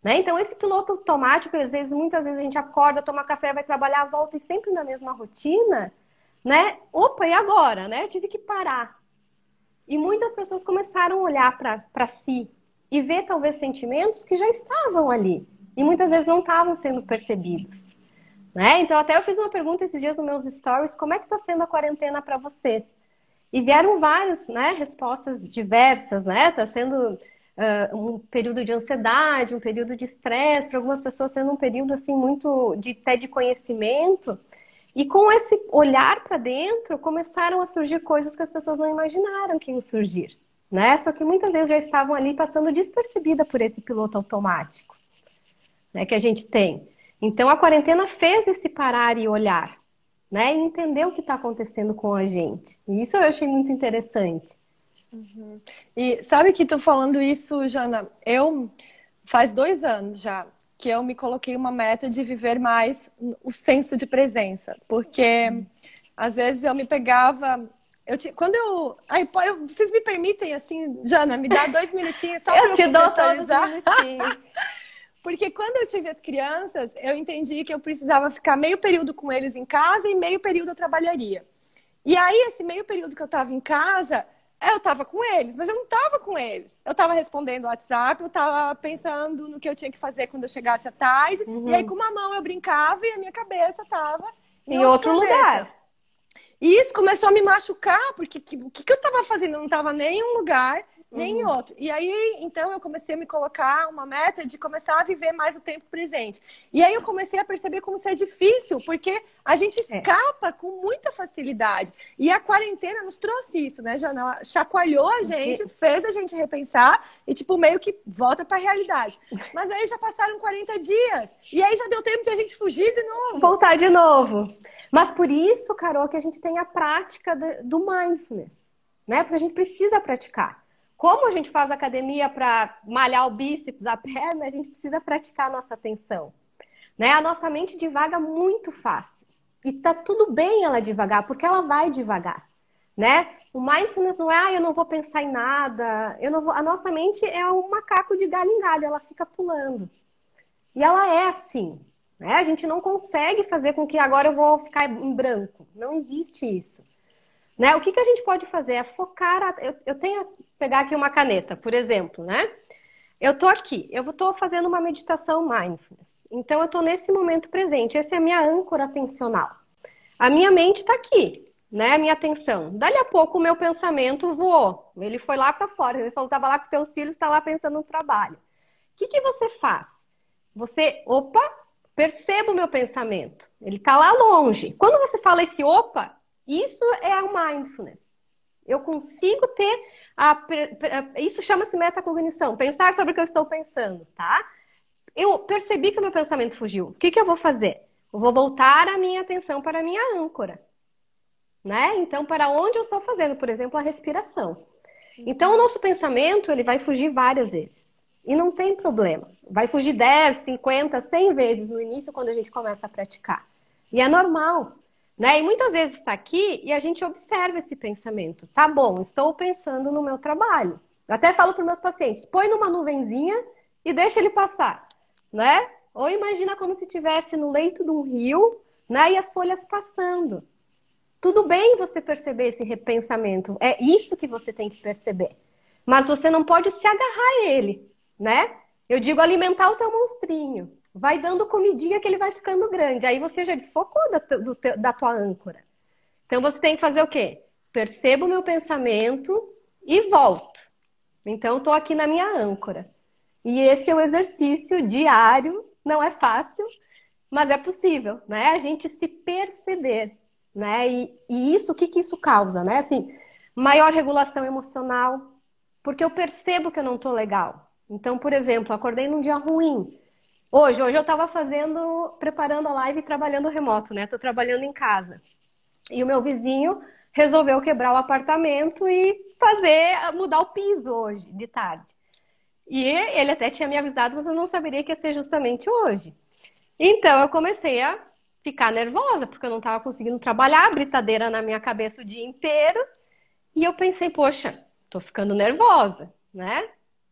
Né? Então, esse piloto automático, muitas vezes a gente acorda, toma café, vai trabalhar, volta e sempre na mesma rotina, né? Opa, e agora? Né? Eu tive que parar. E muitas pessoas começaram a olhar para si e ver talvez sentimentos que já estavam ali e muitas vezes não estavam sendo percebidos. Né? Então, até eu fiz uma pergunta esses dias nos meus stories, como é que está sendo a quarentena para vocês? E vieram várias, né, respostas diversas, né? Está sendo um período de ansiedade, um período de estresse, para algumas pessoas sendo um período assim muito até de conhecimento. E com esse olhar para dentro, começaram a surgir coisas que as pessoas não imaginaram que iam surgir, né? Só que muitas vezes já estavam ali passando despercebida por esse piloto automático, né, que a gente tem. Então a quarentena fez esse parar e olhar, né? E entender o que está acontecendo com a gente. E isso eu achei muito interessante. Uhum. E sabe que tô falando isso, Jana? Faz 2 anos já que eu me coloquei uma meta de viver mais o senso de presença, porque às vezes eu me pegava, vocês me permitem assim, Jana, me dá 2 minutinhos só para eu te dou todos os minutinhos. Porque quando eu tive as crianças, eu entendi que eu precisava ficar meio período com eles em casa e meio período eu trabalharia. E aí, esse meio período que eu estava em casa, eu estava com eles, mas eu não estava com eles. Eu estava respondendo o WhatsApp, eu estava pensando no que eu tinha que fazer quando eu chegasse à tarde. Uhum. E aí, com uma mão eu brincava e a minha cabeça estava em outro lugar. E isso começou a me machucar, porque o que eu estava fazendo? Eu não estava nem em um lugar, nem em outro. E aí, então, eu comecei a me colocar uma meta de começar a viver mais o tempo presente. E aí eu comecei a perceber como isso é difícil, porque a gente escapa com muita facilidade. E a quarentena nos trouxe isso, né, Jana? Ela chacoalhou a gente, fez a gente repensar e, tipo, meio que volta para a realidade. Mas aí já passaram 40 dias. E aí já deu tempo de a gente fugir de novo. Voltar de novo. Mas por isso, Carol, que a gente tem a prática do mindfulness, né? Porque a gente precisa praticar. Como a gente faz academia para malhar o bíceps, a perna, a gente precisa praticar a nossa atenção. Né? A nossa mente divaga muito fácil. E tá tudo bem ela devagar, porque ela vai devagar. Né? O mindfulness não é, eu não vou pensar em nada. A nossa mente é um macaco de galho em galho, ela fica pulando. E ela é assim. Né? A gente não consegue fazer com que agora eu vou ficar em branco. Não existe isso. Né? O que a gente pode fazer é focar... Eu tenho que pegar aqui uma caneta, por exemplo, né? Eu tô aqui, eu tô fazendo uma meditação mindfulness. Então, eu tô nesse momento presente. Essa é a minha âncora atencional. A minha mente tá aqui, né? A minha atenção. Dali a pouco, o meu pensamento voou. Ele foi lá para fora. Ele falou, tava lá com teus filhos, tá lá pensando no trabalho. O que você faz? Perceba o meu pensamento. Ele tá lá longe. Quando você fala esse isso é o mindfulness. Eu consigo ter isso chama-se metacognição, pensar sobre o que eu estou pensando, tá? Eu percebi que o meu pensamento fugiu. O que que eu vou fazer? Eu vou voltar a minha atenção para a minha âncora, né? Então, para onde eu estou fazendo, por exemplo, a respiração. Então, o nosso pensamento, ele vai fugir várias vezes. E não tem problema. Vai fugir 10, 50, 100 vezes no início, quando a gente começa a praticar. E é normal, né? E muitas vezes está aqui e a gente observa esse pensamento. Tá bom, estou pensando no meu trabalho. Eu até falo para os meus pacientes, põe numa nuvenzinha e deixa ele passar, né? Ou imagina como se estivesse no leito de um rio, né? E as folhas passando. Tudo bem você perceber esse repensamento. É isso que você tem que perceber. Mas você não pode se agarrar a ele, né? Eu digo alimentar o teu monstrinho. Vai dando comidinha que ele vai ficando grande. Aí você já desfocou da tua âncora. Então você tem que fazer o quê? Percebo o meu pensamento e volto. Então estou aqui na minha âncora. E esse é o exercício diário. Não é fácil, mas é possível, né? A gente se perceber, né? E isso, o que que isso causa, né? Assim, maior regulação emocional, porque eu percebo que eu não estou legal. Então, por exemplo, acordei num dia ruim. Hoje eu estava preparando a live e trabalhando remoto, né? Estou trabalhando em casa. E o meu vizinho resolveu quebrar o apartamento e mudar o piso hoje, de tarde. E ele até tinha me avisado, mas eu não saberia que ia ser justamente hoje. Então eu comecei a ficar nervosa, porque eu não estava conseguindo trabalhar, britadeira na minha cabeça o dia inteiro. E eu pensei, poxa, tô ficando nervosa, né?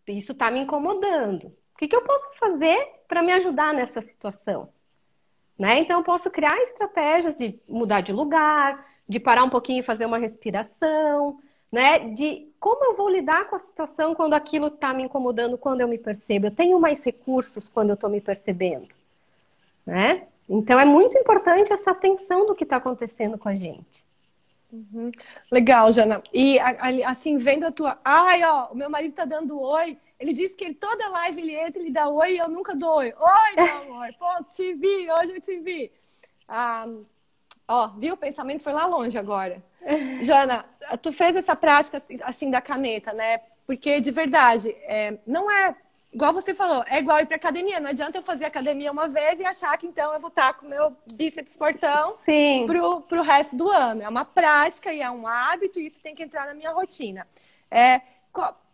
Isso tá me incomodando. O que que eu posso fazer para me ajudar nessa situação? Né? Então eu posso criar estratégias de mudar de lugar, de parar um pouquinho e fazer uma respiração, né? De como eu vou lidar com a situação quando aquilo está me incomodando, quando eu me percebo. Eu tenho mais recursos quando eu estou me percebendo, né? Então é muito importante essa atenção do que está acontecendo com a gente. Uhum. Legal, Jana. E assim, vendo a tua... Ai, ó, o meu marido tá dando oi. Ele disse que toda live ele entra, ele dá oi e eu nunca dou oi. Oi, meu amor. Pô, te vi, hoje eu te vi. Ó, viu? O pensamento foi lá longe agora. Jana, tu fez essa prática assim da caneta, né? Porque de verdade, não é igual você falou, é igual ir pra academia. Não adianta eu fazer academia uma vez e achar que então eu vou estar com o meu bíceps fortão pro resto do ano. É uma prática e é um hábito e isso tem que entrar na minha rotina.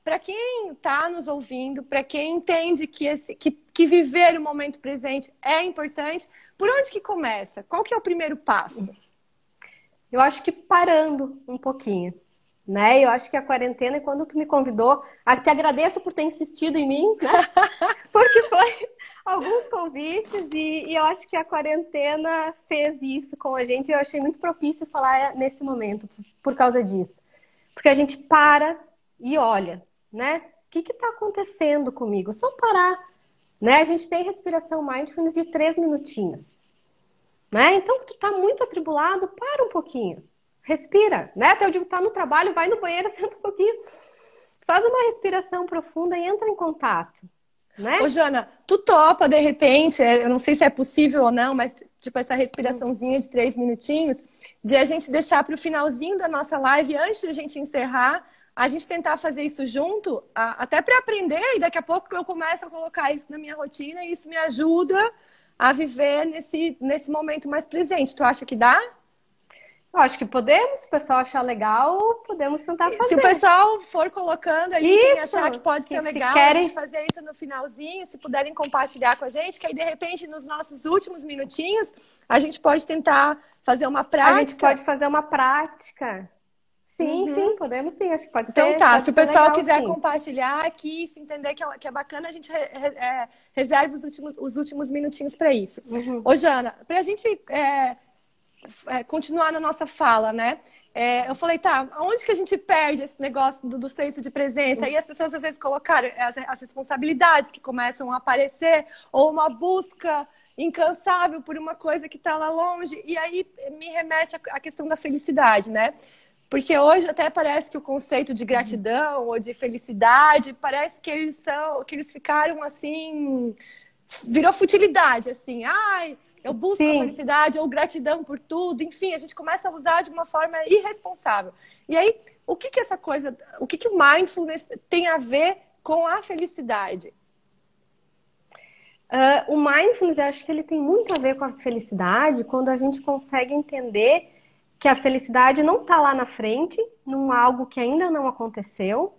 Para quem está nos ouvindo, para quem entende que viver o momento presente é importante, por onde que começa? Qual que é o primeiro passo? Eu acho que parando um pouquinho, né? Eu acho que a quarentena, e quando tu me convidou, te agradeço por ter insistido em mim, né? Porque foi alguns convites e eu acho que a quarentena fez isso com a gente e eu achei muito propício falar nesse momento por causa disso. Porque a gente para e olha, né? O que está acontecendo comigo? Só parar, né? A gente tem respiração mindfulness de 3 minutinhos, né? Então, tu tá muito atribulado, para um pouquinho. Respira, né? Até eu digo, tá no trabalho, vai no banheiro, senta um pouquinho. Faz uma respiração profunda e entra em contato, né? Ô, Jana, tu topa, de repente, eu não sei se é possível ou não, mas tipo essa respiraçãozinha de 3 minutinhos, de a gente deixar pro finalzinho da nossa live, antes de a gente encerrar, a gente tentar fazer isso junto, até para aprender, e daqui a pouco eu começo a colocar isso na minha rotina e isso me ajuda a viver nesse momento mais presente. Tu acha que dá? Eu acho que podemos, se o pessoal achar legal, podemos tentar fazer. Se o pessoal for colocando ali, quem achar que pode ser legal, a gente fazer isso no finalzinho, se puderem compartilhar com a gente, que aí de repente nos nossos últimos minutinhos, a gente pode tentar fazer uma prática. A gente pode fazer uma prática. Sim, sim, podemos sim, acho que pode ser. Então tá, se o pessoal legal, quiser sim. compartilhar aqui, se entender que é bacana, a gente reserva os últimos minutinhos para isso. Ô, Jana, pra gente continuar na nossa fala, né? Eu falei, tá, onde que a gente perde esse negócio do senso de presença? Aí as pessoas às vezes colocaram as responsabilidades que começam a aparecer, ou uma busca incansável por uma coisa que está lá longe, e aí me remete à questão da felicidade, né? Porque hoje até parece que o conceito de gratidão ou de felicidade, parece que eles ficaram assim, virou futilidade, assim. Ai, eu busco a Sim. felicidade ou gratidão por tudo, enfim, a gente começa a usar de uma forma irresponsável. E aí, o que essa coisa, o que o mindfulness tem a ver com a felicidade? O mindfulness, eu acho que ele tem muito a ver com a felicidade quando a gente consegue entender que a felicidade não está lá na frente, num algo que ainda não aconteceu,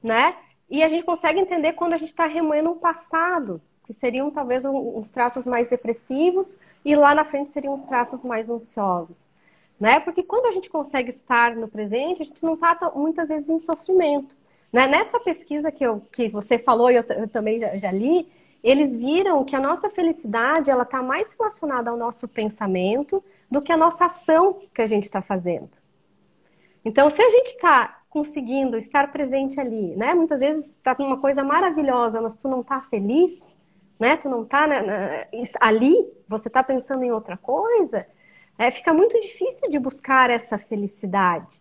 né? E a gente consegue entender quando a gente está remoendo um passado, que seriam talvez uns traços mais depressivos, e lá na frente seriam uns traços mais ansiosos, né? Porque quando a gente consegue estar no presente, a gente não está muitas vezes em sofrimento, né? Nessa pesquisa que você falou e eu também já li, eles viram que a nossa felicidade ela está mais relacionada ao nosso pensamento do que a nossa ação que a gente está fazendo. Então, se a gente está conseguindo estar presente ali, né? Muitas vezes está numa coisa maravilhosa, mas tu não está feliz, né? Tu não está ali, você está pensando em outra coisa, fica muito difícil de buscar essa felicidade.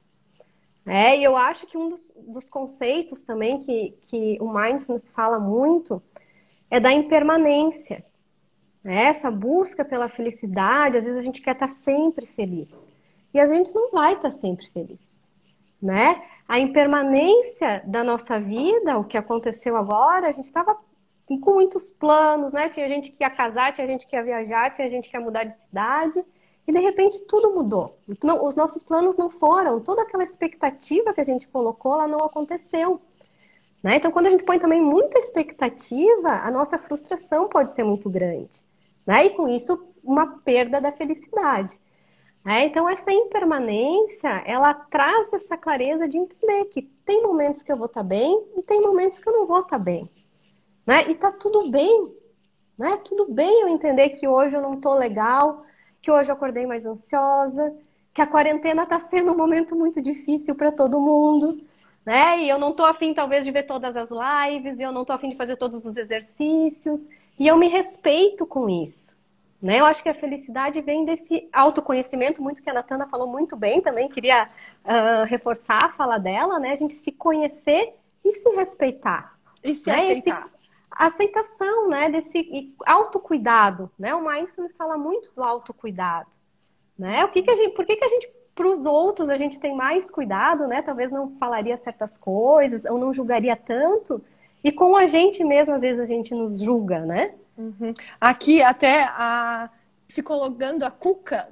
E eu acho que um dos conceitos também que o Mindfulness fala muito é da impermanência. Essa busca pela felicidade, às vezes a gente quer estar sempre feliz. E a gente não vai estar sempre feliz, né? A impermanência da nossa vida, o que aconteceu agora, a gente estava com muitos planos, né? Tinha gente que ia casar, tinha gente que ia viajar, tinha gente que ia mudar de cidade. E de repente tudo mudou. Então, os nossos planos não foram, toda aquela expectativa que a gente colocou, ela não aconteceu. Né? Então, quando a gente põe também muita expectativa, a nossa frustração pode ser muito grande. Né? E com isso, uma perda da felicidade. Então, essa impermanência, ela traz essa clareza de entender que tem momentos que eu vou estar bem e tem momentos que eu não vou estar bem. Né? E tá tudo bem. Né? Tudo bem eu entender que hoje eu não estou legal, que hoje eu acordei mais ansiosa, que a quarentena está sendo um momento muito difícil para todo mundo. Né? E eu não estou afim, talvez, de ver todas as lives, e eu não estou afim de fazer todos os exercícios, e eu me respeito com isso. Né? Eu acho que a felicidade vem desse autoconhecimento, muito que a Natana falou muito bem também, queria reforçar a fala dela, né? A gente se conhecer e se respeitar. E se né? aceitar. Aceitação, né? Desse autocuidado. Né? O Mindfulness fala muito do autocuidado. Né? Por que a gente para os outros a gente tem mais cuidado, né? Talvez não falaria certas coisas, ou não julgaria tanto. E com a gente mesmo, às vezes, a gente nos julga, né? Uhum. Aqui até a psicologando a Cuca.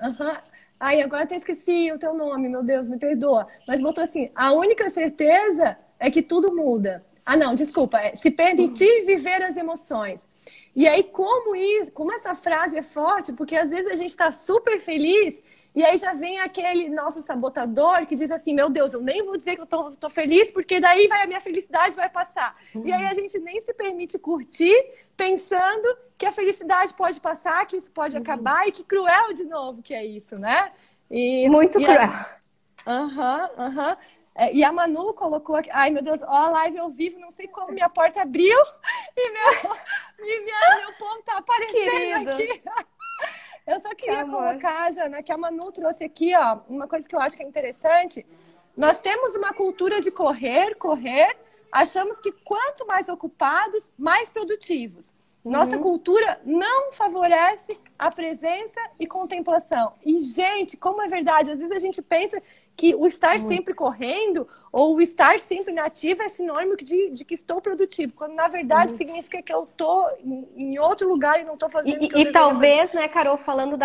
Uhum. Ai, agora até esqueci o teu nome, meu Deus, me perdoa. Mas botou assim, a única certeza é que tudo muda. Ah, não, desculpa. Se permitir viver as emoções. E aí, como essa frase é forte, porque às vezes a gente está super feliz e aí já vem aquele nosso sabotador que diz assim, meu Deus, eu nem vou dizer que eu tô feliz, porque daí a minha felicidade vai passar. E aí a gente nem se permite curtir, pensando que a felicidade pode passar, que isso pode acabar, e que cruel de novo que é isso, né? Muito cruel. Aham. E a Manu colocou aqui, ai meu Deus, ó, a live ao vivo, não sei como minha porta abriu e meu povo tá aparecendo Querido. aqui. Eu só queria colocar, Jana, que a Manu trouxe aqui, ó, uma coisa que eu acho que é interessante. Nós temos uma cultura de correr, achamos que quanto mais ocupados, mais produtivos. Nossa cultura não favorece a presença e contemplação. E, gente, como é verdade, às vezes a gente pensa que o estar sempre correndo ou o estar sempre inativo é sinônimo de que estou produtivo, quando na verdade significa que eu estou em outro lugar e não estou fazendo o que eu deveria talvez, fazer. né, Carol, falando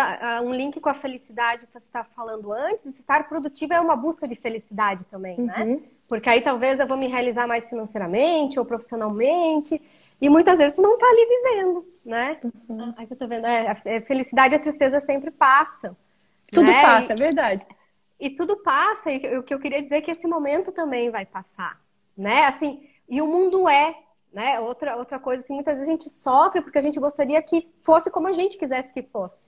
um link com a felicidade que você estava falando antes, estar produtivo é uma busca de felicidade também, né? Porque aí talvez eu vou me realizar mais financeiramente ou profissionalmente. E muitas vezes tu não tá ali vivendo, né? Aí eu tô vendo, a felicidade e a tristeza sempre passam. Tudo né? passa, é verdade. E tudo passa, e o que eu queria dizer é que esse momento também vai passar, né? Assim, e o mundo né? Outra coisa, assim, muitas vezes a gente sofre porque a gente gostaria que fosse como a gente quisesse que fosse.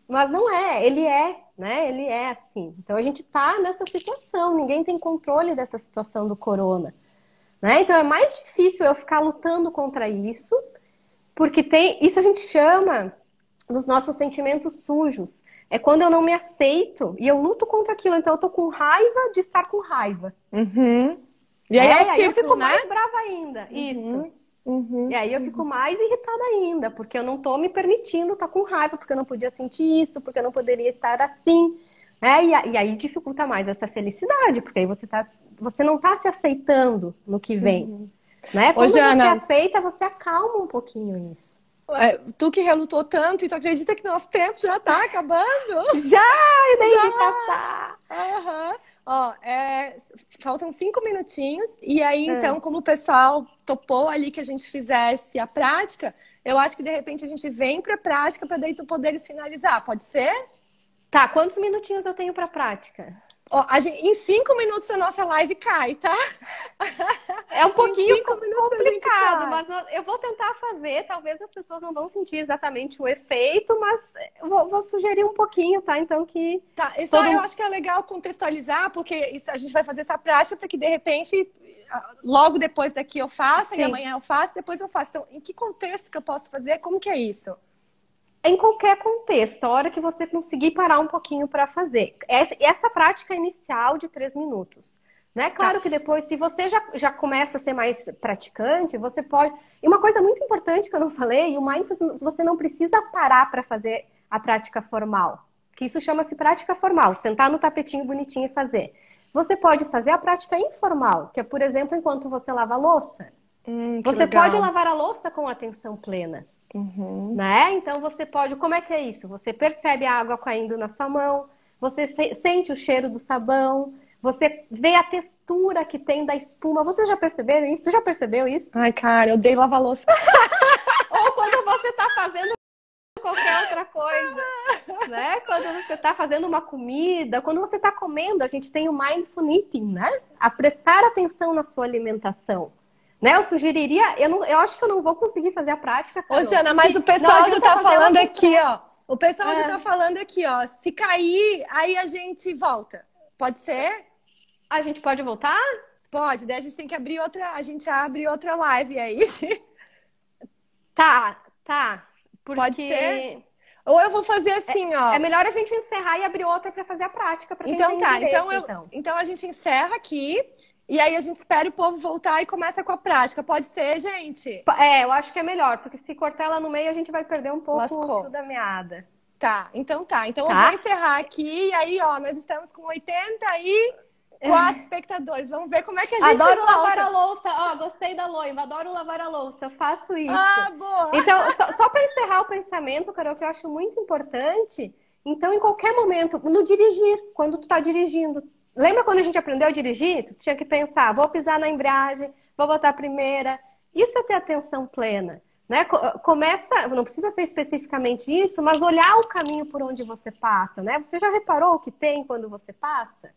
Mas não é, ele é, né? Ele é assim. Então a gente tá nessa situação, ninguém tem controle dessa situação do corona. Né? Então é mais difícil eu ficar lutando contra isso, porque isso a gente chama dos nossos sentimentos sujos. É quando eu não me aceito e eu luto contra aquilo. Então eu tô com raiva de estar com raiva. E aí aí eu fico mais brava ainda. Isso. E aí eu fico mais irritada ainda, porque eu não tô me permitindo estar com raiva, porque eu não podia sentir isso, porque eu não poderia estar assim. E aí dificulta mais essa felicidade, porque aí você não tá se aceitando no que vem. Né? Quando Jana, você aceita, você acalma um pouquinho isso. Tu que relutou tanto, e tu acredita que nosso tempo já tá acabando? Já! Nem já tá! Ó, faltam 5 minutinhos, e aí, então, como o pessoal topou ali que a gente fizesse a prática, eu acho que, de repente, a gente vem pra prática pra daí tu poder finalizar, pode ser? Tá, quantos minutinhos eu tenho pra prática? Ó, em 5 minutos a nossa live cai, tá? É um pouquinho complicado, mas eu vou tentar fazer. Talvez as pessoas não vão sentir exatamente o efeito, mas eu vou sugerir um pouquinho, tá? Então que... Tá, eu acho que é legal contextualizar, porque a gente vai fazer essa prática para que, de repente, logo depois daqui eu faça, e amanhã eu faço, depois eu faço. Então, em que contexto que eu posso fazer? Como que é isso? Em qualquer contexto, a hora que você conseguir parar um pouquinho para fazer. Essa prática inicial de 3 minutos. Né? Claro que depois, se você já começa a ser mais praticante, você pode... E uma coisa muito importante que eu não falei, o Mindfulness, você não precisa parar para fazer a prática formal. Que isso chama-se prática formal, sentar no tapetinho bonitinho e fazer. Você pode fazer a prática informal, que é, por exemplo, enquanto você lava a louça. Você pode lavar a louça com atenção plena. Né? Então você pode... Como é que é isso? Você percebe a água caindo na sua mão, você sente o cheiro do sabão, você vê a textura que tem da espuma. Vocês já perceberam isso? Tu já percebeu isso? Ai, cara, eu odeio lavar louça. Ou quando você tá fazendo qualquer outra coisa, né? Quando você tá fazendo uma comida, quando você tá comendo, a gente tem o mindful eating, né? A prestar atenção na sua alimentação. Né? Eu sugeriria, eu acho que eu não vou conseguir fazer a prática. Ô, Jana, mas o pessoal já tá falando aqui, ó. O pessoal já tá falando aqui, ó. Se cair, aí a gente volta. Pode ser? A gente pode voltar? Pode, daí a gente tem que abrir outra. A gente abre outra live aí. Tá. Porque... Pode ser? Ou eu vou fazer assim, ó. É melhor a gente encerrar e abrir outra pra fazer a prática. Pra quem então tem tá, interesse, então a gente encerra aqui. E aí a gente espera o povo voltar e começa com a prática. Pode ser, gente? Eu acho que é melhor, porque se cortar ela no meio, a gente vai perder um pouco o fio da meada. Tá. Então eu vou encerrar aqui. E aí, ó, nós estamos com 84 espectadores. Vamos ver como é que a gente Adoro lavar a louça. Ó, gostei da Loiva. Adoro lavar a louça. Eu faço isso. Ah, boa! Então, só para encerrar o pensamento, Carol, que eu acho muito importante. Então, em qualquer momento, no dirigir, quando tu tá dirigindo, lembra quando a gente aprendeu a dirigir? Tu tinha que pensar, vou pisar na embreagem, vou botar a primeira. Isso é ter atenção plena. Né? Começa, não precisa ser especificamente isso, mas olhar o caminho por onde você passa. Né? Você já reparou o que tem quando você passa?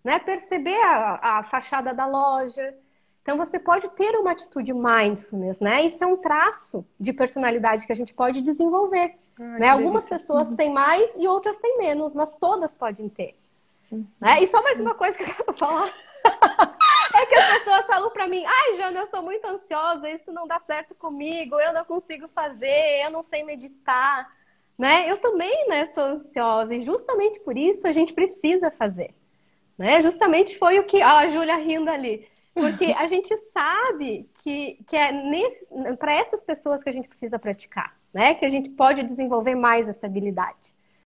Né? Perceber a fachada da loja. Então você pode ter uma atitude mindfulness. Né? Isso é um traço de personalidade que a gente pode desenvolver. Né? Algumas pessoas têm mais e outras têm menos, mas todas podem ter. Né? E só mais uma coisa que eu quero falar. É que as pessoas falam pra mim, ai, Jana, eu sou muito ansiosa, isso não dá certo comigo, eu não consigo fazer, eu não sei meditar. Né? Eu também, né, sou ansiosa, e justamente por isso a gente precisa fazer. Né? Justamente foi o que... Ó, a Júlia rindo ali. Porque a gente sabe que é para essas pessoas que a gente precisa praticar. Né? Que a gente pode desenvolver mais essa habilidade.